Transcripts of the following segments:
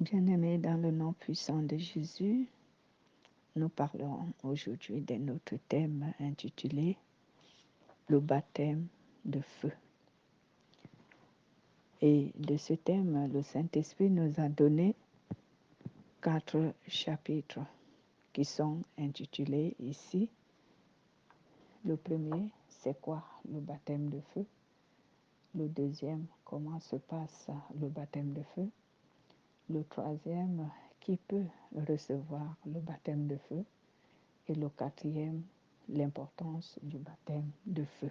Bien-aimés, dans le nom puissant de Jésus, nous parlons aujourd'hui de notre thème intitulé Le baptême de feu. Et de ce thème, le Saint-Esprit nous a donné 4 chapitres qui sont intitulés ici. Le premier, c'est quoi le baptême de feu? Le deuxième, comment se passe le baptême de feu? Le troisième, qui peut recevoir le baptême de feu? Et le quatrième, l'importance du baptême de feu.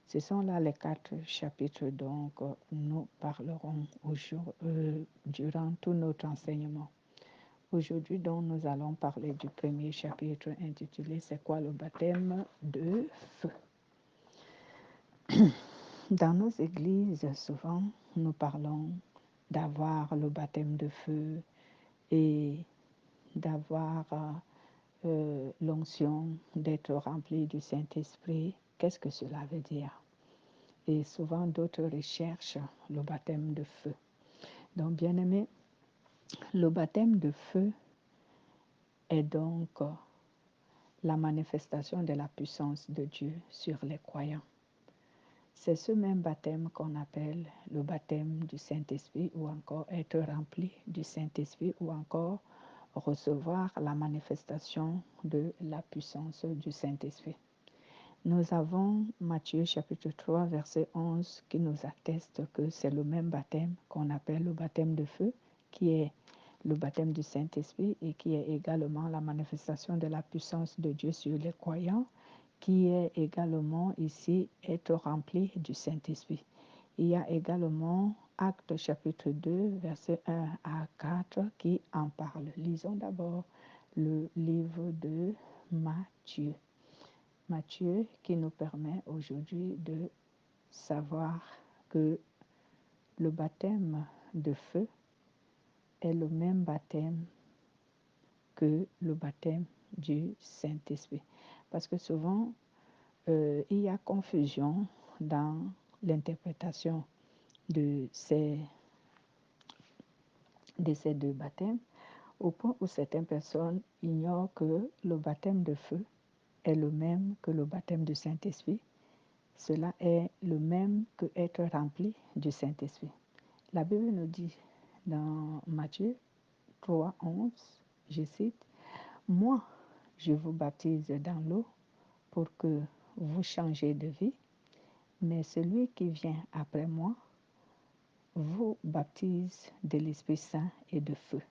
Ce sont là les 4 chapitres dont nous parlerons durant tout notre enseignement. Aujourd'hui, donc, nous allons parler du premier chapitre intitulé « C'est quoi le baptême de feu ?» Dans nos églises, souvent, nous parlons d'avoir le baptême de feu et d'avoir l'onction, d'être rempli du Saint-Esprit. Qu'est-ce que cela veut dire? Et souvent, d'autres recherchent le baptême de feu. Donc, bien-aimés, le baptême de feu est donc la manifestation de la puissance de Dieu sur les croyants. C'est ce même baptême qu'on appelle le baptême du Saint-Esprit ou encore être rempli du Saint-Esprit ou encore recevoir la manifestation de la puissance du Saint-Esprit. Nous avons Matthieu chapitre 3 verset 11 qui nous atteste que c'est le même baptême qu'on appelle le baptême de feu qui est le baptême du Saint-Esprit et qui est également la manifestation de la puissance de Dieu sur les croyants, qui est également ici être rempli du Saint-Esprit. Il y a également Actes chapitre 2, versets 1 à 4 qui en parle. Lisons d'abord le livre de Matthieu. Matthieu qui nous permet aujourd'hui de savoir que le baptême de feu est le même baptême que le baptême du Saint-Esprit. Parce que souvent, il y a confusion dans l'interprétation de ces 2 baptêmes, au point où certaines personnes ignorent que le baptême de feu est le même que le baptême du Saint-Esprit. Cela est le même que être rempli du Saint-Esprit. La Bible nous dit dans Matthieu 3, 11, je cite, « Moi, je vous baptise dans l'eau pour que vous changiez de vie, mais celui qui vient après moi vous baptise de l'Esprit Saint et de feu.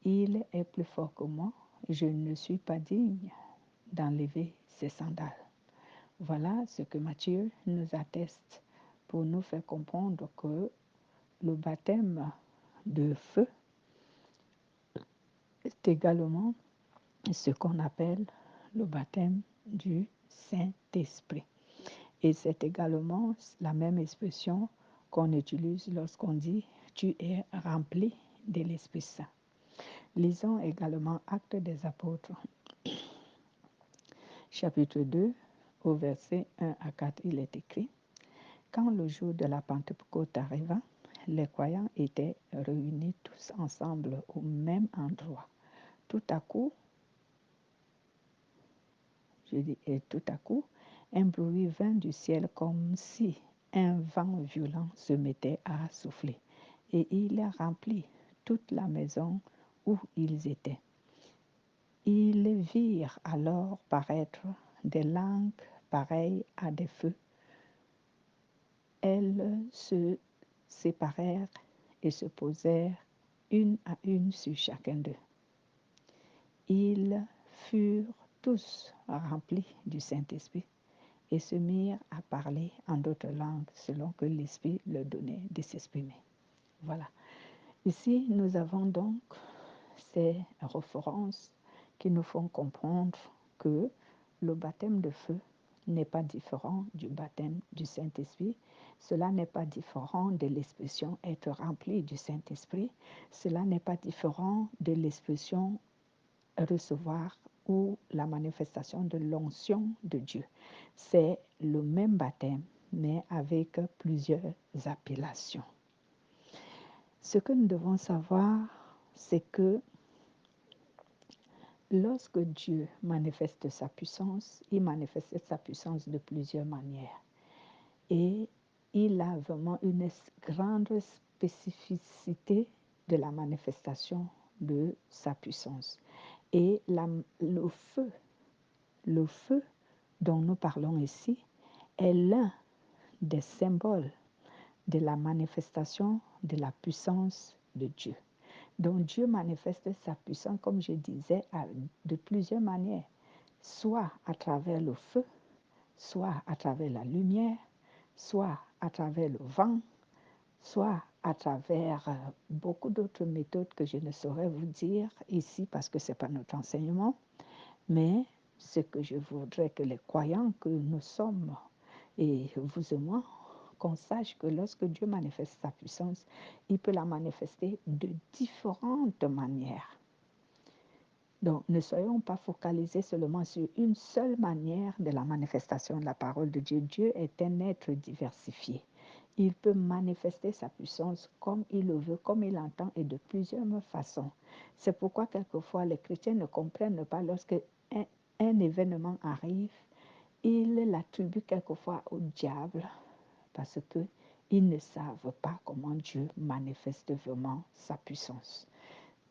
Il est plus fort que moi, je ne suis pas digne d'enlever ses sandales. » Voilà ce que Matthieu nous atteste pour nous faire comprendre que le baptême de feu est également ce qu'on appelle le baptême du Saint-Esprit. Et c'est également la même expression qu'on utilise lorsqu'on dit « tu es rempli de l'Esprit Saint ». Lisons également Actes des Apôtres, chapitre 2, au verset 1 à 4, il est écrit « Quand le jour de la Pentecôte arriva, les croyants étaient réunis tous ensemble au même endroit. Tout à coup, un bruit vint du ciel comme si un vent violent se mettait à souffler, et il remplit toute la maison où ils étaient. Ils virent alors paraître des langues pareilles à des feux. Elles se séparèrent et se posèrent une à une sur chacun d'eux. Ils furent tous remplis du Saint-Esprit et se mirent à parler en d'autres langues selon que l'Esprit leur donnait de s'exprimer. Voilà. Ici, nous avons donc ces références qui nous font comprendre que le baptême de feu n'est pas différent du baptême du Saint-Esprit. Cela n'est pas différent de l'expression être rempli du Saint-Esprit. Cela n'est pas différent de l'expression recevoir ou la manifestation de l'onction de Dieu. C'est le même baptême, mais avec plusieurs appellations. Ce que nous devons savoir, c'est que lorsque Dieu manifeste sa puissance, il manifeste sa puissance de plusieurs manières. Et il a vraiment une grande spécificité de la manifestation de sa puissance. Et le feu dont nous parlons ici est l'un des symboles de la manifestation de la puissance de Dieu. Donc Dieu manifeste sa puissance, comme je disais, de plusieurs manières, soit à travers le feu, soit à travers la lumière, soit à travers le vent, soit à travers beaucoup d'autres méthodes que je ne saurais vous dire ici parce que ce n'est pas notre enseignement, mais ce que je voudrais que les croyants que nous sommes, et vous et moi, qu'on sache que lorsque Dieu manifeste sa puissance, il peut la manifester de différentes manières. Donc, ne soyons pas focalisés seulement sur une seule manière de la manifestation de la parole de Dieu. Dieu est un être diversifié. Il peut manifester sa puissance comme il le veut, comme il l'entend et de plusieurs façons. C'est pourquoi quelquefois les chrétiens ne comprennent pas lorsque un événement arrive, ils l'attribuent quelquefois au diable parce qu'ils ne savent pas comment Dieu manifeste vraiment sa puissance.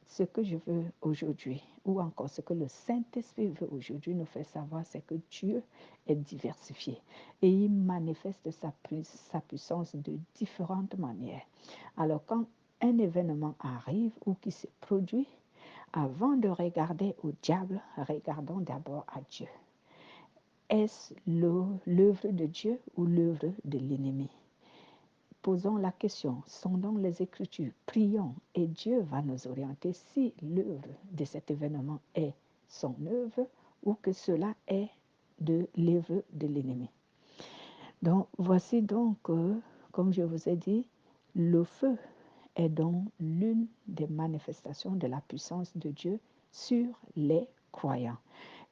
Ce que je veux aujourd'hui, ou encore ce que le Saint-Esprit veut aujourd'hui nous faire savoir, c'est que Dieu est diversifié et il manifeste sa puissance de différentes manières. Alors quand un événement arrive ou qui se produit, avant de regarder au diable, regardons d'abord à Dieu. Est-ce l'œuvre de Dieu ou l'œuvre de l'ennemi? Posons la question, sondons les Écritures, prions et Dieu va nous orienter si l'œuvre de cet événement est son œuvre ou que cela est de l'œuvre de l'ennemi. Donc, voici donc, comme je vous ai dit, le feu est donc l'une des manifestations de la puissance de Dieu sur les croyants.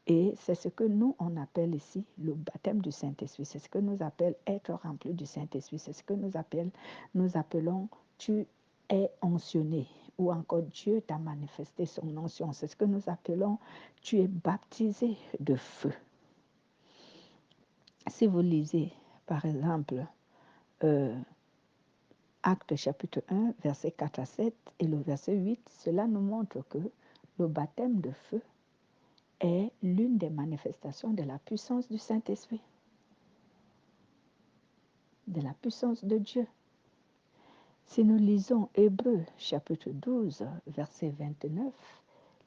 Et c'est ce que nous, on appelle ici le baptême du Saint-Esprit. C'est ce que nous appelons être rempli du Saint-Esprit. C'est ce que nous appelons tu es oncionné. Ou encore Dieu t'a manifesté son onction. C'est ce que nous appelons tu es baptisé de feu. Si vous lisez, par exemple, Actes chapitre 1, verset 4 à 7 et le verset 8, cela nous montre que le baptême de feu est l'une des manifestations de la puissance du Saint-Esprit, de la puissance de Dieu. Si nous lisons Hébreux chapitre 12, verset 29,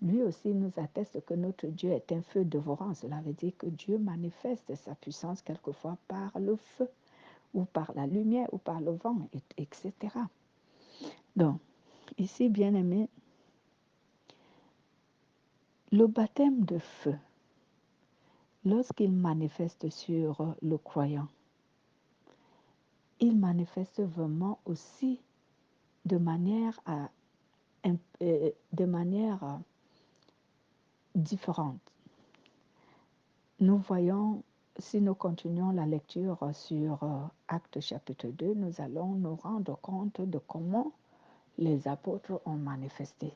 lui aussi nous atteste que notre Dieu est un feu dévorant. Cela veut dire que Dieu manifeste sa puissance quelquefois par le feu, ou par la lumière, ou par le vent, etc. Donc, ici, bien-aimés, le baptême de feu, lorsqu'il manifeste sur le croyant, il manifeste vraiment aussi de manière différente. Nous voyons, si nous continuons la lecture sur Actes chapitre 2, nous allons nous rendre compte de comment les apôtres ont manifesté.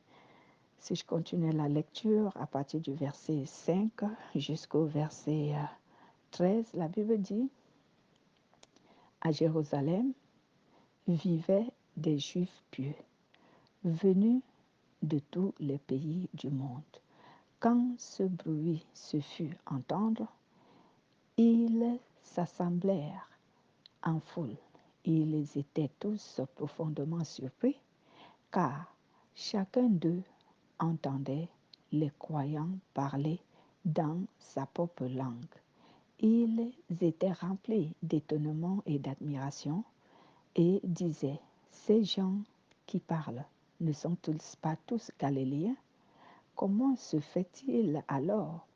Si je continue la lecture à partir du verset 5 jusqu'au verset 13, la Bible dit, à Jérusalem vivaient des Juifs pieux, venus de tous les pays du monde. Quand ce bruit se fut entendre, ils s'assemblèrent en foule. Ils étaient tous profondément surpris, car chacun d'eux entendait les croyants parler dans sa propre langue. Ils étaient remplis d'étonnement et d'admiration et disaient, ces gens qui parlent ne sont-ils pas tous galiléens? Comment se fait-il alors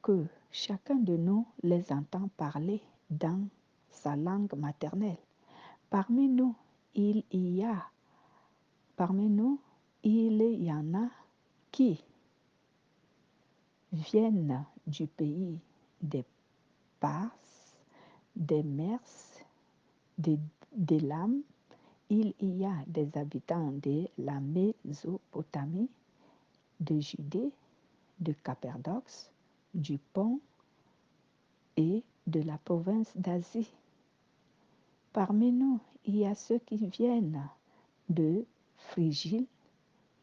que chacun de nous les entend parler dans sa langue maternelle? Parmi nous, il y en a qui viennent du pays des Parses, des Mers, des Élam il y a des habitants de la Mésopotamie, de Judée, de Cappadoce, du Pont et de la province d'Asie. Parmi nous, il y a ceux qui viennent de Phrygie,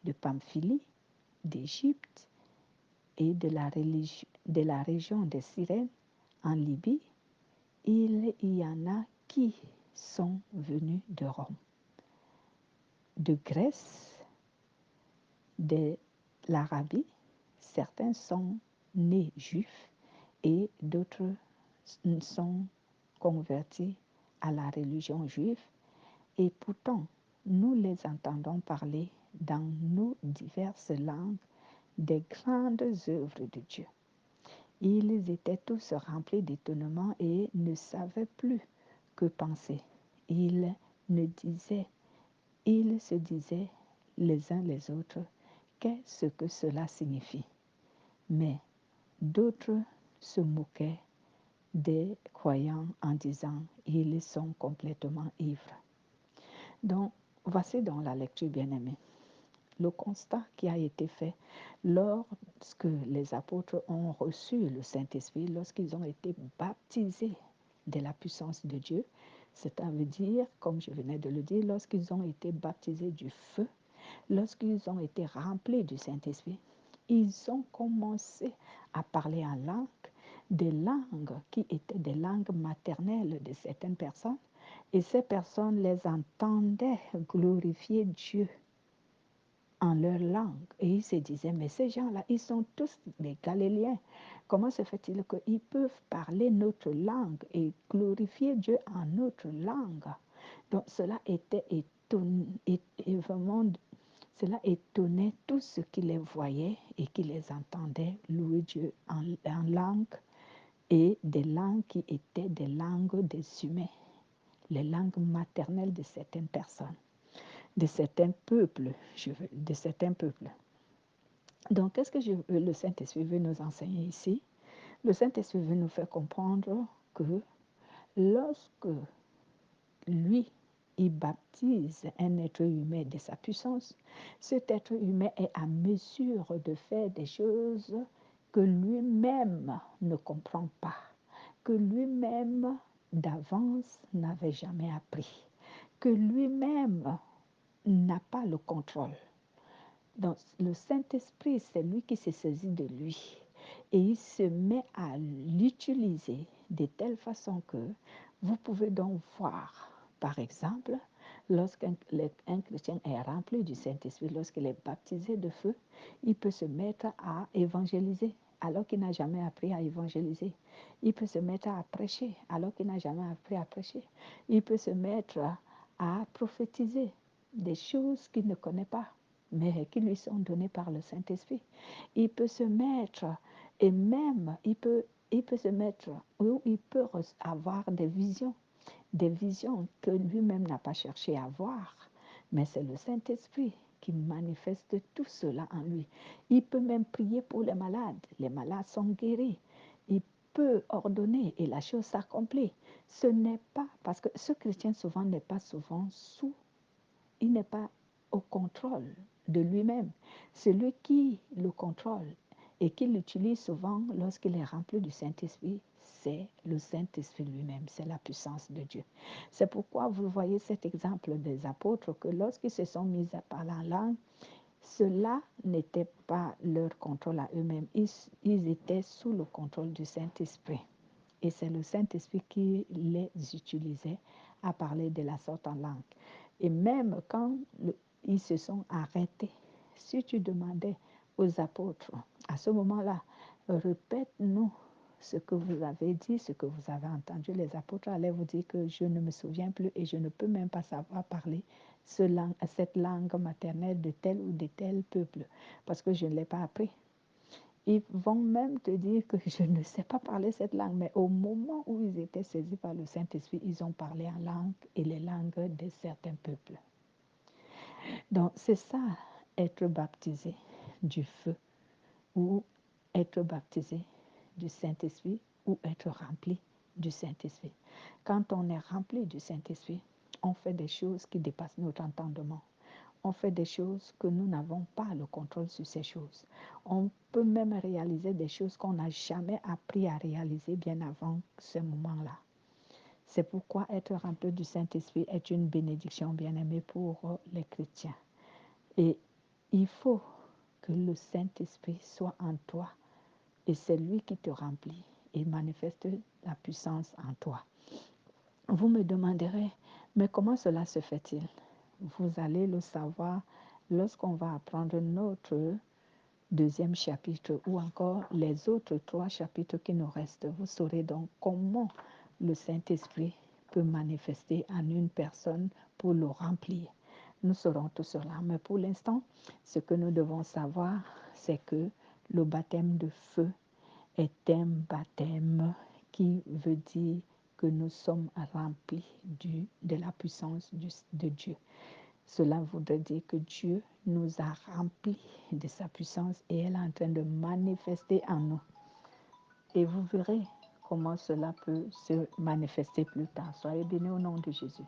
de Pamphylie, d'Égypte et de la région de Cyrène en Libye. Il y en a qui sont venus de Rome, de Grèce, de l'Arabie. Certains sont nés juifs et d'autres sont convertis à la religion juive. Et pourtant, nous les entendons parler dans nos diverses langues des grandes œuvres de Dieu. Ils étaient tous remplis d'étonnement et ne savaient plus que penser. Ils se disaient les uns les autres, qu'est-ce que cela signifie? Mais d'autres se moquaient des croyants en disant, ils sont complètement ivres. Donc, voici dans la lecture bien-aimée le constat qui a été fait lorsque les apôtres ont reçu le Saint-Esprit, lorsqu'ils ont été baptisés de la puissance de Dieu. C'est-à-dire, comme je venais de le dire, lorsqu'ils ont été baptisés du feu, lorsqu'ils ont été remplis du Saint-Esprit, ils ont commencé à parler en langue, des langues qui étaient des langues maternelles de certaines personnes, et ces personnes les entendaient glorifier Dieu en leur langue. Et ils se disaient, mais ces gens-là, ils sont tous des Galiléens. Comment se fait-il qu'ils peuvent parler notre langue et glorifier Dieu en notre langue? Donc cela était vraiment, cela étonnait tous ceux qui les voyaient et qui les entendaient louer Dieu en langue et des langues qui étaient des langues des humains, les langues maternelles de certaines personnes, de certains peuples, de certains peuples. Donc, qu'est-ce que le Saint-Esprit veut nous enseigner ici? Le Saint-Esprit veut nous faire comprendre que lorsque lui, il baptise un être humain de sa puissance, cet être humain est à mesure de faire des choses que lui-même ne comprend pas, que lui-même d'avance n'avait jamais appris, que lui-même n'a pas le contrôle. Donc, le Saint-Esprit, c'est lui qui se saisit de lui et il se met à l'utiliser de telle façon que vous pouvez donc voir, par exemple, lorsqu'un chrétien est rempli du Saint-Esprit, lorsqu'il est baptisé de feu, il peut se mettre à évangéliser alors qu'il n'a jamais appris à évangéliser. Il peut se mettre à prêcher alors qu'il n'a jamais appris à prêcher. Il peut se mettre à prophétiser des choses qu'il ne connaît pas, mais qui lui sont données par le Saint-Esprit. Il peut se mettre, et même il peut se mettre, ou il peut avoir des visions que lui-même n'a pas cherché à voir, mais c'est le Saint-Esprit qui manifeste tout cela en lui. Il peut même prier pour les malades sont guéris. Il peut ordonner et la chose s'accomplit. Ce n'est pas, parce que ce chrétien souvent n'est pas souvent il n'est pas au contrôle de lui-même. Celui qui le contrôle et qui l'utilise souvent lorsqu'il est rempli du Saint-Esprit, c'est le Saint-Esprit lui-même, c'est la puissance de Dieu. C'est pourquoi vous voyez cet exemple des apôtres que lorsqu'ils se sont mis à parler en langue, cela n'était pas leur contrôle à eux-mêmes. Ils étaient sous le contrôle du Saint-Esprit. Et c'est le Saint-Esprit qui les utilisait à parler de la sorte en langue. Et même quand ils se sont arrêtés, si tu demandais aux apôtres, à ce moment-là, répète-nous ce que vous avez dit, ce que vous avez entendu, les apôtres allaient vous dire que je ne me souviens plus et je ne peux même pas savoir parler cette langue maternelle de tel ou de tel peuple, parce que je ne l'ai pas appris. Ils vont même te dire que je ne sais pas parler cette langue, mais au moment où ils étaient saisis par le Saint-Esprit, ils ont parlé en langue et les langues de certains peuples. Donc c'est ça, être baptisé du feu ou être baptisé du Saint-Esprit ou être rempli du Saint-Esprit. Quand on est rempli du Saint-Esprit, on fait des choses qui dépassent notre entendement. On fait des choses que nous n'avons pas le contrôle sur ces choses. On peut même réaliser des choses qu'on n'a jamais appris à réaliser bien avant ce moment-là. C'est pourquoi être rempli du Saint-Esprit est une bénédiction, bien-aimée, pour les chrétiens. Et il faut que le Saint-Esprit soit en toi. Et c'est lui qui te remplit et manifeste la puissance en toi. Vous me demanderez, mais comment cela se fait-il? Vous allez le savoir lorsqu'on va apprendre notre deuxième chapitre ou encore les autres 3 chapitres qui nous restent. Vous saurez donc comment le Saint-Esprit peut manifester en une personne pour le remplir. Nous saurons tout cela. Mais pour l'instant, ce que nous devons savoir, c'est que le baptême de feu est un baptême qui veut dire que nous sommes remplis de la puissance de Dieu. Cela voudrait dire que Dieu nous a remplis de sa puissance et elle est en train de manifester en nous. Et vous verrez comment cela peut se manifester plus tard. Soyez bénis au nom de Jésus.